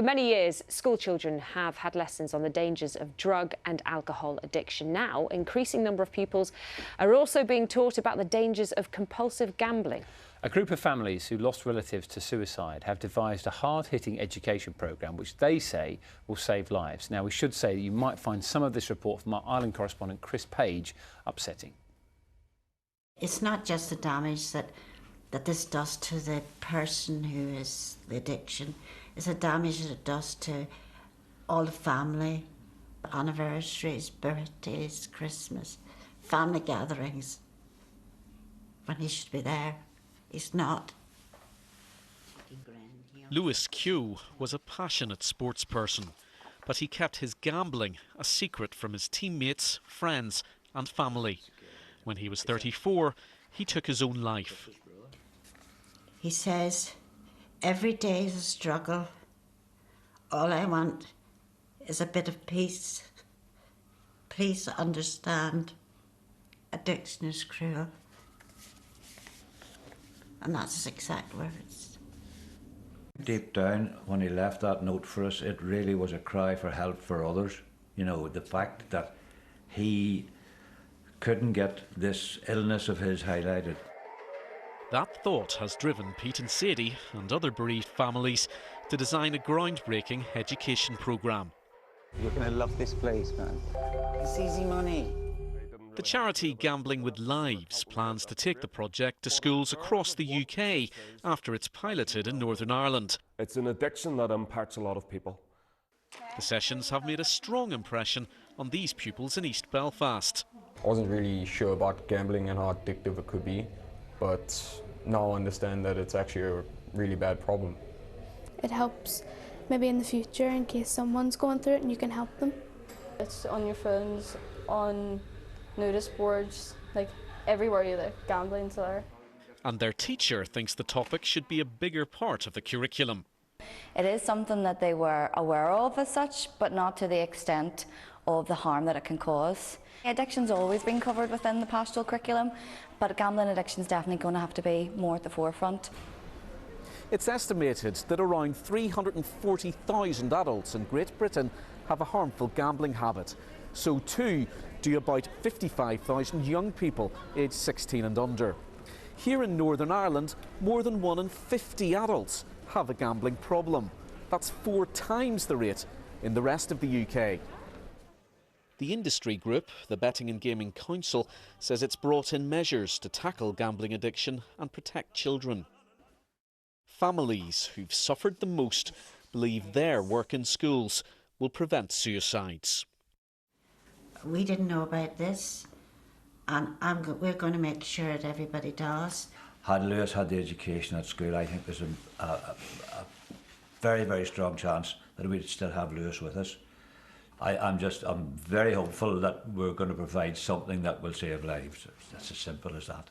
For many years, school children have had lessons on the dangers of drug and alcohol addiction. Now, an increasing number of pupils are also being taught about the dangers of compulsive gambling. A group of families who lost relatives to suicide have devised a hard-hitting education programme which they say will save lives. Now, we should say that you might find some of this report from our Ireland correspondent Chris Page upsetting. It's not just the damage that this does to the person who is the addiction. It's the damage that it does to all the family, anniversaries, birthdays, Christmas, family gatherings, when he should be there. He's not. Sadie Keogh was a passionate sports person, but he kept his gambling a secret from his teammates, friends and family. When he was 34, he took his own life. He says, every day is a struggle. All I want is a bit of peace. Please understand, addiction is cruel. And that's his exact words. Deep down, when he left that note for us, it really was a cry for help for others. You know, the fact that he couldn't get this illness of his highlighted. That thought has driven Pete and Sadie and other bereaved families to design a groundbreaking education programme. You're going to love this place, man. It's easy money. The charity Gambling with Lives plans to take the project to schools across the UK after it's piloted in Northern Ireland. It's an addiction that impacts a lot of people. The sessions have made a strong impression on these pupils in East Belfast. I wasn't really sure about gambling and how addictive it could be, but now I understand that it's actually a really bad problem. It helps maybe in the future in case someone's going through it and you can help them. It's on your phones, on notice boards, like everywhere you look, gambling's there. And their teacher thinks the topic should be a bigger part of the curriculum. It is something that they were aware of as such, but not to the extent of the harm that it can cause. Addiction's always been covered within the pastoral curriculum, but gambling addiction's definitely going to have to be more at the forefront. It's estimated that around 340,000 adults in Great Britain have a harmful gambling habit. So too do about 55,000 young people aged 16 and under. Here in Northern Ireland, more than 1 in 50 adults have a gambling problem. That's 4 times the rate in the rest of the UK. The industry group, the Betting and Gaming Council, says it's brought in measures to tackle gambling addiction and protect children. Families who've suffered the most believe their work in schools will prevent suicides. We didn't know about this, and we're going to make sure that everybody does. Had Lewis had the education at school, I think there's a very, very strong chance that we'd still have Lewis with us. I'm very hopeful that we're going to provide something that will save lives. That's as simple as that.